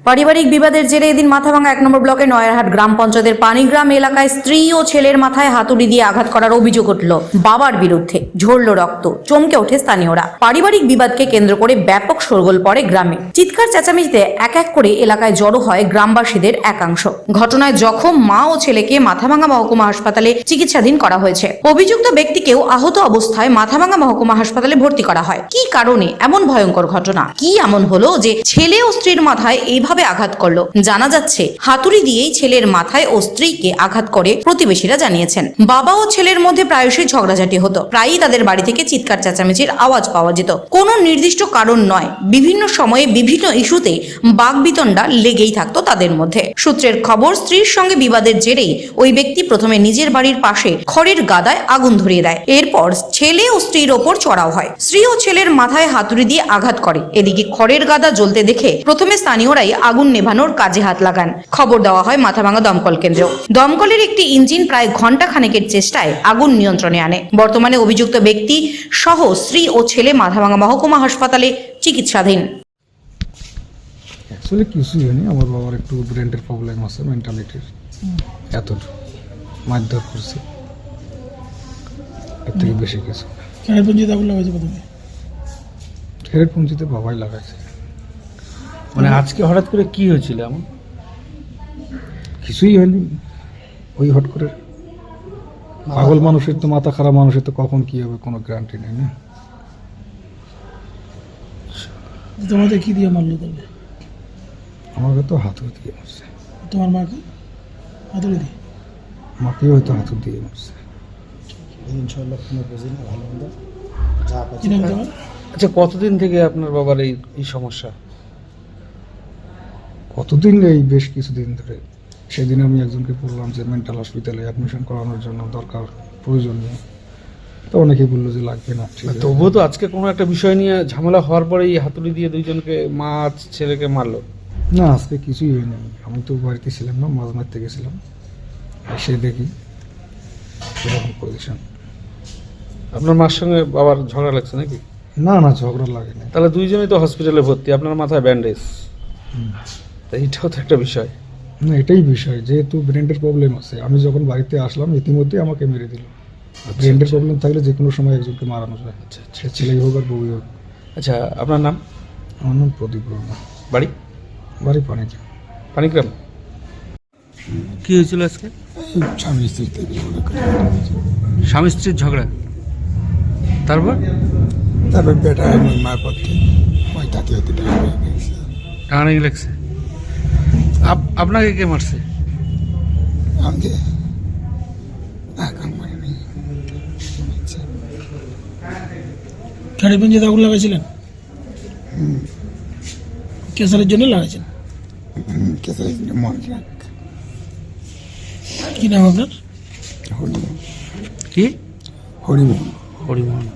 পারিবারিক বিবাদের জেরে এদিন মাথাভাঙা 1 নম্বর ব্লকের নয়ারহাট গ্রাম পঞ্চায়েতের পানিগ্রাম এলাকায় স্ত্রী ও ছেলের মাথায় হাতুড়ি দিয়ে আঘাত করার অভিযোগ উঠল বাবার বিরুদ্ধে। ঝরল রক্ত, চমকে ওঠে স্থানীয়রা। পারিবারিক বিবাদকে কেন্দ্র করে ব্যাপক শোরগোল পড়ে গ্রামে। চিৎকার চেঁচামেচিতে এক এক করে এলাকায় জড়ো হয় গ্রামবাসীদের একাংশ। ঘটনায় জখম মা ও ছেলেকে মাথাভাঙা মহকুমা হাসপাতালে চিকিৎসাধীন করা হয়েছে। অভিযুক্ত ব্যক্তিকেও আহত অবস্থায় মাথাভাঙা মহকুমা হাসপাতালে ভর্তি করা হয়। কি কারণে এমন ভয়ঙ্কর ঘটনা? কি এমন হলো যে ছেলে ও স্ত্রীর মাথায় এইভাবে আঘাত করলো? জানা যাচ্ছে হাতুড়ি দিয়েই ছেলের মাথায় ও স্ত্রীকে আঘাত করে প্রতিবেশীরা জানিয়েছেন। বাবা ও ছেলের মধ্যে প্রায়শই ঝগড়াঝাটি হতো। প্রায়ই তাদের বাড়ি থেকে চিৎকার চেঁচামেচির আওয়াজ পাওয়া যেত। কোনো নির্দিষ্ট কারণ নয়, বিভিন্ন সময়ে বিভিন্ন ইস্যুতে বাকবিতণ্ডা লেগেই থাকতো তাদের মধ্যে। সূত্রের খবর, স্ত্রীর সঙ্গে বিবাদের জেরেই ওই ব্যক্তি প্রথমে নিজের বাড়ির পাশে খড়ের গাদায় আগুন ধরিয়ে দেয়। এরপর ছেলে ও স্ত্রীর ওপর চড়াও হয়। স্ত্রী ও ছেলের মাথায় হাতুড়ি দিয়ে আঘাত করে। এদিকে খড়ের গাদা জ্বলতে দেখে প্রথমে স্থানীয়রাই আগুন নেভানোর কাজে হাত লাগান। খবর দেওয়া হয় মাথাভাঙা দমকল কেন্দ্র। দমকলের একটি ইঞ্জিন প্রায় ঘন্টা খানেকের চেষ্টায় আগুন নিয়ন্ত্রণে আনে। বর্তমানে অভিযুক্ত ব্যক্তি সহ স্ত্রী ও ছেলে মাথাভাঙা মহকুমা হাসপাতালে চিকিৎসাধীন। অ্যাকচুয়ালি কিছুই হয়নি, আমার বাবার একটু ব্রেনের প্রবলেম আছে, মেন্টালিটির। এতটুকু মারধর করছে, এর থেকে বেশি কিছু। খেরের পুঞ্জিতে আগুন লাগাইছে প্রথমে? খেরের পুঞ্জিতে বাবাই লাগাইছে। মানে আজকে হঠাৎ করে কি হয়েছিল এমন? কিছুই হয়নি, ওই হট করে। পাগল মানুষের তো, মাথা খারাপ মানুষের তো কখন কি হবে কোনো গ্যারান্টি নেই না। তোমাদের কি দিয়ে মারলো তবে? আমাকে তো হাতুড়ি দিয়ে মারছে। তোমার মাকে হাতুড়ি দিয়ে? মাকেও হয়তো হাতুড়ি দিয়ে মারছে। কি নাম তোমার? আচ্ছা, কতদিন থেকে আপনার বাবার এই সমস্যা? কতদিন, এই বেশ কিছুদিন ধরে। সেদিন আমি একজনকে বললাম যে মেন্টাল হসপিটালে অ্যাডমিশন করানোর জন্য দরকার, প্রয়োজনীয়। তো অনেকে বললো যে লাগবে না। ঠিক আছে, তবুও তো আজকে কোনো একটা বিষয় নিয়ে ঝামেলা হওয়ার পরেই হাতুড়ি দিয়ে দুইজনকে, মা ছেলেকে মারলো। না আজকে কিছুই হয়নি। আমি তো বাড়িতে ছিলাম না, মাছ মারতে গেছিলাম। এসে দেখি এরকম পজিশন। আপনার মার সঙ্গে বাবার ঝগড়া লাগছে নাকি? না না, ঝগড়া লাগে না। তাহলে দুইজনেই তো হসপিটালে ভর্তি, আপনার মাথায় ব্যান্ডেজ। এইটাও তো একটা বিষয় না, এটাই বিষয়, যেহেতু ব্রেনের প্রবলেম আছে। আমি যখন বাড়িতে আসলাম ইতিমধ্যে আমাকে মেরে দিল। ব্রেনের প্রবলেম থাকলে যে কোনো সময় একজনকে মারানো যায়। সে ছেলেই হোক আর বউই হোক। আচ্ছা, আপনার নাম? আমার নাম প্রদীপ বর্মা। বাড়ি? বাড়ি পানিগ্রাম। পানিগ্রাম। কি হয়েছিল আজকে? স্বামী স্ত্রীতে স্বামী স্ত্রীর ঝগড়া, তারপর বেটা মার পক্ষে ওই তাতে হতে টানাটানি লাগছে। আপনাকে কে মারছে? আমাকে খেরের পুঞ্জিতে আগুন লাগাইছিলেন? ক্যান্সারের জন্য লাগাইছেন? কি নাম আপনার? কি? হরিমোহন। হরিমোহন।